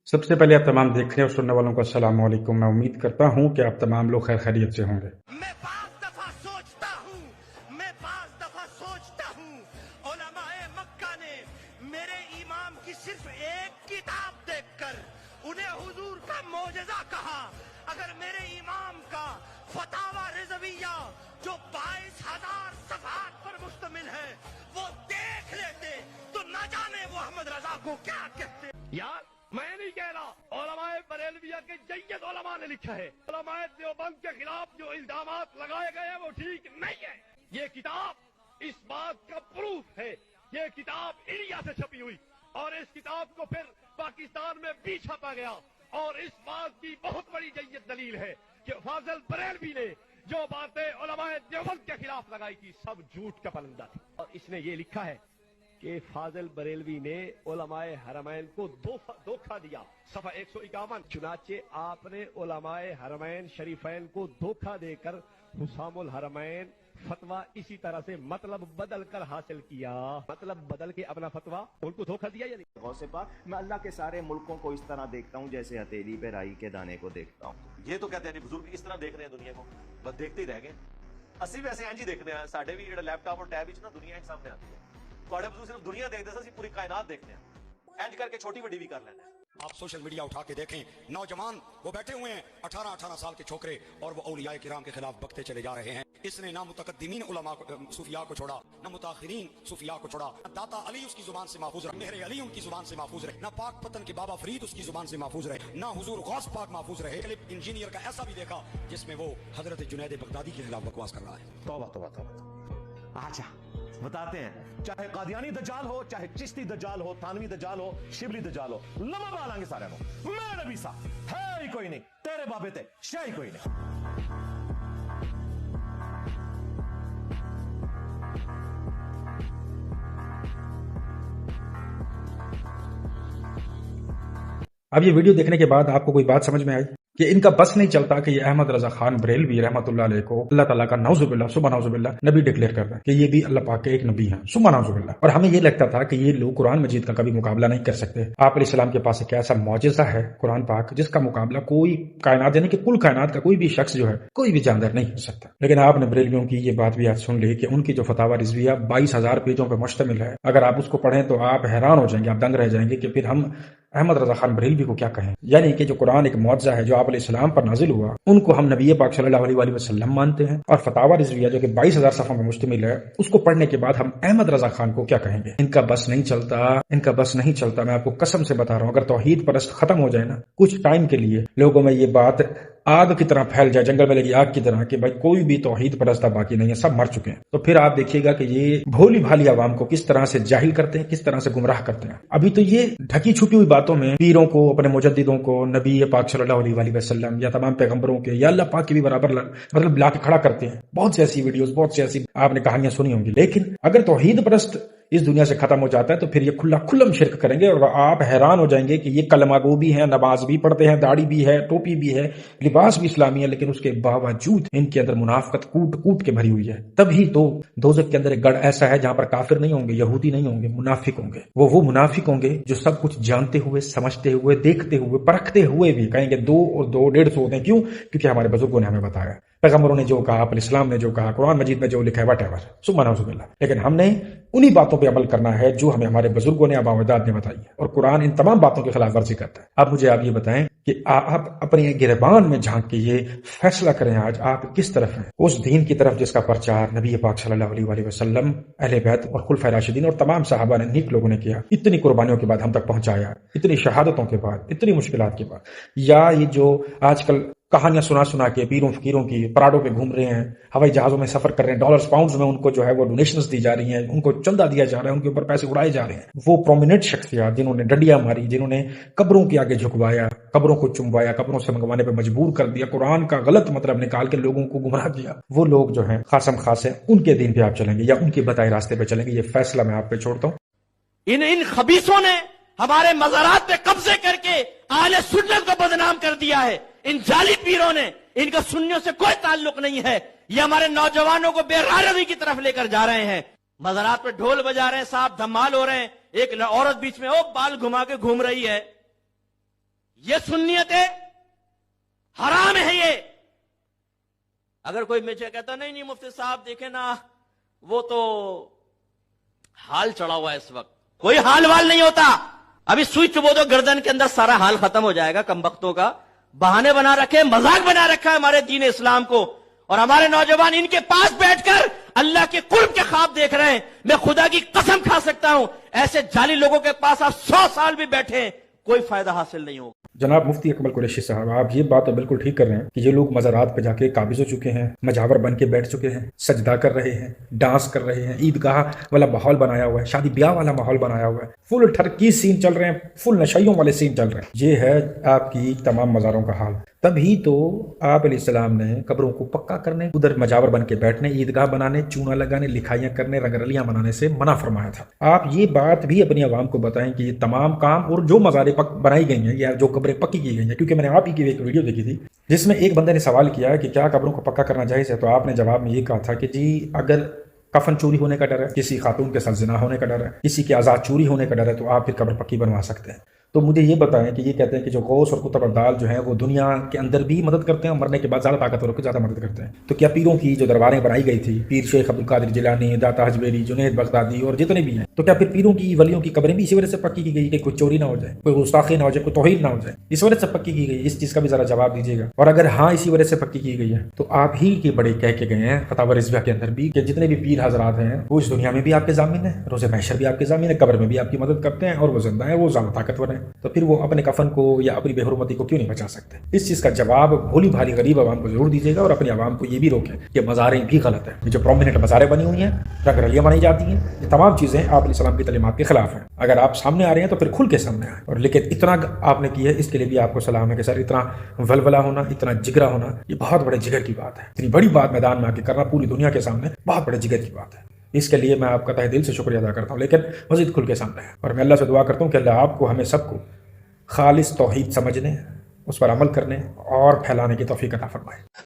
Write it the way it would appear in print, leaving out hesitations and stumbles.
सबसे पहले आप तमाम देखने और सुनने वालों को अस्सलाम वालेकुम। मैं उम्मीद करता हूँ कि आप तमाम लोग खैर खैरियत से होंगे। मैं पांच दफा सोचता हूँ उलमाए मक्का ने मेरे इमाम की सिर्फ एक किताब देखकर उन्हें हुजूर का मोजज़ा कहा। अगर मेरे इमाम का फतावा रिज़विया जो 22,000 सफ़हात पर मुश्तमिल है वो देख लेते तो न जाने वो अहमद रजा को क्या कहते। यार मैं नहीं कह रहा, उलमाए बरेलविया के जय्यद उलमा ने लिखा है। उलमाए देवबंद के खिलाफ जो इल्जामात लगाए गए हैं वो ठीक नहीं है। ये किताब इस बात का प्रूफ है। ये किताब इंडिया से छपी हुई और इस किताब को फिर पाकिस्तान में भी छापा गया और इस बात की बहुत बड़ी जय्यद दलील है कि फाजिल बरेलवी ने जो बातें उलमाए देवबंद के खिलाफ लगाई थी सब झूठ का पलंदा थी। और इसने ये लिखा है कि फाजिल बरेलवी ने उलमाए हरमैन को धोखा दिया। सफा 151। चुनाचे आपने उलमाए हरमैन शरीफैन को धोखा देकर हुसामुल हरमैन फतवा इसी तरह से मतलब बदल कर हासिल किया। मतलब बदल के अपना फतवा उनको धोखा दिया या नहीं? गौसे पाक, मैं अल्लाह के सारे मुल्कों को इस तरह देखता हूँ जैसे हथेली पे राई के दाने को देखता हूँ। ये तो कहते हैं बुजुर्ग इस तरह देख रहे हैं दुनिया को, बस देखते ही रह गए। ਅਸੀਂ वैसे इंज ही देखने हैं। साडे भी ਜਿਹੜਾ लैपटॉप और टैब ਵਿੱਚ ना दुनिया एक सामने आती है। ਤੁਹਾਡੇ ਬਜ਼ੁਰਗ ਸਿਰਫ ਦੁਨੀਆ ਦੇਖਦੇ ਸੀ, ਅਸੀਂ ਪੂਰੀ ਕਾਇਨਾਤ ਦੇਖਦੇ ਹਾਂ। ਇੰਜ ਕਰਕੇ ਛੋਟੀ ਵੱਡੀ ਵੀ ਕਰ ਲੈਂਦੇ हैं। आप सोशल मीडिया उठा के देखें, नौजवान वो बैठे हुए हैं 18-18 साल के छोकरे और वो औलियाए किराम के खिलाफ बकते चले जा रहे हैं। इसने ना मुतकद्दिमीन उलमा सूफिया को छोड़ा, ना मुताखिरीन सूफिया को छोड़ा। दाता अली उसकी जुबान से महफूज रहे, मेहर अली उनकी जुबान से महफूज रहे, ना पाक पतन के बाबा फरीद उसकी जुबान से महफूज रहे, ना हुजूर गौस पाक महफूज रहे। क्लिप इंजीनियर का ऐसा भी देखा जिसमें वो हजरत जुनैद बगदादी के खिलाफ बकवास कर रहा है। तौबा तौबा तौबा। अच्छा बताते हैं, चाहे कादियानी दज्जाल हो, चाहे चिश्ती दज्जाल हो, थानवी दज्जाल हो, शिबली दज्जाल हो, लमा बालांगे सारे को। मेरा नबी सा है ही कोई नहीं, तेरे बाबे ते शाही कोई नहीं। अब ये वीडियो देखने के बाद आपको कोई बात समझ में आई कि इनका बस नहीं चलता कि ये अहमद रजा खान बरेलवी रहमतुल्लाह अलैह को अल्लाह ताला का नौजुबिल्लाह सुबह नौजुबिल्लाह नबी डिक्लेयर कर दें कि ये भी अल्लाह पाक के एक नबी हैं, सुबह नौजुबिल्लाह। और हमें ये लगता था कि ये लोग कुरान मजीद का कभी मुकाबला नहीं कर सकते। आप अलैहिस्सलाम के पास एक ऐसा मौजिज़ा है कुरान पाक जिसका मुकाबला कोई कायनात यानी कि कुल कायनात का कोई भी शख्स जो है, कोई भी जानदार नहीं कर सकता। लेकिन आपने बरेलवियों की ये बात भी आज सुन ली कि उनकी जो फतावा रिज़विया 22,000 पेजों पर मुश्तमिल है। अगर आप उसको पढ़ें तो आप हैरान हो जाएंगे, आप दंग रह जाएंगे कि फिर हम अहमद रजा खान बरेलवी को क्या कहें। यानी कि जो कुरान एक मौजज़ा है जो आप अलैहिस्सलाम पर नाजिल हुआ, उनको हम नबी पाक सल्लल्लाहु अलैहि वसल्लम मानते हैं, और फतावा रिज़विया जो कि 22,000 सफ़ों में मुश्तमिल है उसको पढ़ने के बाद हम अहमद रजा खान को क्या कहेंगे। इनका बस नहीं चलता, इनका बस नहीं चलता। मैं आपको कसम से बता रहा हूं, अगर तौहीद परस्त खत्म हो जाए ना कुछ टाइम के लिए, लोगों में ये बात आग की तरह फैल जाए, जंगल में लगी आग की तरह कि भाई कोई भी तौहीद परस्त बाकी नहीं है, सब मर चुके हैं, तो फिर आप देखिएगा कि ये भोली भाली आवाम को किस तरह से जाहिल करते हैं, किस तरह से गुमराह करते हैं। अभी तो ये ढकी छुपी हुई बातों में पीरों को, अपने मुजद्दिदों को, नबी पाक सल्लल्लाहु अलैहि वसल्लम या तमाम पैगंबरों के या अल्लाह पाक के भी बराबर मतलब ला के खड़ा करते हैं। बहुत सी ऐसी वीडियोस, बहुत सी ऐसी आपने कहानियां सुनी होंगी। लेकिन अगर तौहीद परस्त इस दुनिया से खत्म हो जाता है तो फिर ये खुल्लम शिर्क करेंगे और आप हैरान हो जाएंगे कि ये कलमागो भी हैं, नमाज भी पढ़ते हैं, दाढ़ी भी है, टोपी भी है, लिबास भी इस्लामी है, लेकिन उसके बावजूद इनके अंदर मुनाफिकत कूट कूट के भरी हुई है। तभी तो दोज़ख के अंदर एक गढ़ ऐसा है जहां पर काफिर नहीं होंगे, यहूदी नहीं होंगे, मुनाफिक होंगे। वो मुनाफिक होंगे जो सब कुछ जानते हुए, समझते हुए, देखते हुए, परखते हुए भी कहेंगे 2 और 2 150 होते हैं। क्यों? क्योंकि हमारे बुजुर्गों ने हमें बताया, पैगंबरों ने जो कहा, अपने इस्लाम ने जो कहा, कुरान मजीद में जो लिखा है, वटेवर सुबहान अल्लाह। लेकिन हमने उन्हीं बातों पे अमल करना है जो हमें हमारे बुजुर्गों ने, आबाद ने बताई है, और कुरान इन तमाम बातों की खिलाफ वर्जी करता है। अब मुझे आप ये बताएं कि आप अपने गिरबान में झांक के ये फैसला करें आज आप किस तरफ हैं, उस दीन की तरफ जिसका प्रचार नबी पाक सल्लल्लाहु अलैहि वसल्लम, अहले बैत और खुलफाए राशिदीन और तमाम सहाबा ने, नेक लोगों ने किया, इतनी कुर्बानियों के बाद हम तक पहुंचाया, इतनी शहादतों के बाद, इतनी मुश्किलात के बाद। या ये जो आजकल कहानियां सुना के पीरों फकीरों की पराडों पे घूम रहे हैं, हवाई जहाजों में सफर कर रहे हैं, डॉलर्स पाउंड्स में उनको जो है वो डोनेशंस दी जा रही हैं, उनको चंदा दिया जा रहा है, उनके ऊपर पैसे उड़ाए जा रहे हैं। वो प्रोमिनेंट शख्सियत जिन्होंने डंडियां मारी, जिन्होंने कब्रों के आगे झुकवाया, कब्रों को चुमवाया, कब्रों से मंगवाने पर मजबूर कर दिया, कुरान का गलत मतलब निकाल के लोगों को गुमराह किया, वो लोग जो है खासम खास है, उनके दीन पे आप चलेंगे या उनके बताए रास्ते पे चलेंगे, ये फैसला मैं आप पे छोड़ता हूँ। इन खबीसों ने हमारे मज़ारात पे कब्जे करके आले सुन्नत को बदनाम कर दिया है। इन जाली पीरों ने, इनका सुन्नियों से कोई ताल्लुक नहीं है। ये हमारे नौजवानों को बेगारवी की तरफ लेकर जा रहे हैं। मज़ारात पे ढोल बजा रहे हैं, साहब धमाल हो रहे हैं, एक औरत बीच में बाल घुमा के घूम रही है। ये सुन्नियत है, हराम है ये। अगर कोई मुझे कहता नहीं नहीं मुफ्ती साहब देखे ना, वो तो हाल चढ़ा हुआ है इस वक्त, कोई हाल वाल नहीं होता। अभी सुई चुबो दो गर्दन के अंदर, सारा हाल खत्म हो जाएगा। कमबख्तों का बहाने बना रखे, मजाक बना रखा है हमारे दीन इस्लाम को, और हमारे नौजवान इनके पास बैठकर अल्लाह के कुर्ब के ख्वाब देख रहे हैं। मैं खुदा की कसम खा सकता हूं, ऐसे जाली लोगों के पास आप 100 साल भी बैठे, कोई फायदा हासिल नहीं होगा। जनाब मुफ्ती अकमल कुरैशी साहब, आप ये बात तो बिल्कुल ठीक कर रहे हैं कि ये लोग मज़ारात पे जाके काबिज हो चुके हैं, मजावर बन के बैठ चुके हैं, सजदा कर रहे हैं, डांस कर रहे हैं, ईदगाह वाला माहौल बनाया हुआ है, शादी ब्याह वाला माहौल बनाया हुआ है, फुल ठरकी सीन चल रहे हैं, फुल नशाइयों वाले सीन चल रहे हैं। ये है आपकी तमाम मज़ारों का हाल। तभी तो आप अलैहिस्सलाम ने कब्रों को पक्का करने, उधर मजावर बन के बैठने, ईदगाह बनाने, चूना लगाने, लिखाइयाँ करने, रंगरलियाँ मनाने से मना फरमाया था। आप ये बात भी अपनी आवाम को बताएं कि ये तमाम काम और जो मज़ारें बनाई गई हैं या जो कब्रें पक्की की गई हैं, क्योंकि मैंने आप ही की एक वीडियो देखी थी जिसमें एक बंदे ने सवाल किया कि क्या कब्रों को पक्का करना जायज़ है, तो आपने जवाब में ये कहा था कि जी अगर कफन चोरी होने का डर है, किसी खातून के साथ ज़िना होने का डर है, किसी की आज़ाद चोरी होने का डर है, तो आप फिर कब्र पक्की बनवा सकते हैं। तो मुझे ये बताएं कि ये कहते हैं कि जो गौस और कुतुब अब्दाल जो हैं वो दुनिया के अंदर भी मदद करते हैं, मरने के बाद ज़्यादा ताकतवरों को ज़्यादा मदद करते हैं। तो क्या पीरों की जो दरबारें बनाई गई थी, पीर शेख अब्दुल कादिर जिलानी, दाता हजवेरी, जुनैद बगदादी और जितने भी हैं, तो क्या फिर पीरों की वलियों की कब्रें भी इसी वजह से पक्की की गई कि कोई चोरी ना हो जाए, कोई गुस्ताखी ना हो जाए, कोई तौहीन ना हो जाए, इस वजह से पक्की की गई? इस चीज़ का भी ज़रा जवाब दीजिएगा। और अगर हाँ इसी वजह से पक्की की गई है तो आप ही के बड़े कह के गए हैं फतवा रिज़विया के अंदर भी कि जितने भी पीर हजरात हैं वो इस दुनिया में भी आपके ज़ामिन है, रोज़े महशर भी आपके ज़ामिन है, कब्र में भी आपकी मदद करते हैं, और वो जिंदा है, वो ज़्यादा ताकतवर है, तो फिर वो अपने कफन को या अपनी बेहुरमती को क्यों नहीं बचा सकते? इस चीज़ का जवाब भोली भाली गरीब आवाम को जरूर दीजिएगा, और अपनी आवाम को ये भी रोकें कि मज़ारें भी गलत है। ये जो प्रोमिनेंट मज़ारें बनी हुई हैं, रंगरलियाँ बनाई जाती हैं, ये तमाम चीज़ें आप अलैहिस्सलाम की तालीमात के खिलाफ हैं। अगर आप सामने आ रहे हैं तो फिर खुल के सामने आए, और लेकिन इतना आपने किया है इसके लिए भी आपको सलाम है कि सर इतना वलवला होना, इतना जिगरा होना, ये बहुत बड़े जिगर की बात है। इतनी बड़ी बात मैदान में आके करना पूरी दुनिया के सामने बहुत बड़े जिगर की बात है। इसके लिए मैं आपका तहे दिल से शुक्रिया अदा करता हूँ, लेकिन मज़ीद खुल के सामने है। और मैं अल्लाह से दुआ करता हूँ कि अल्लाह आपको, हमें सबको खालिस तौहीद समझने, उस पर अमल करने और फैलाने की तौफीक अता फरमाए।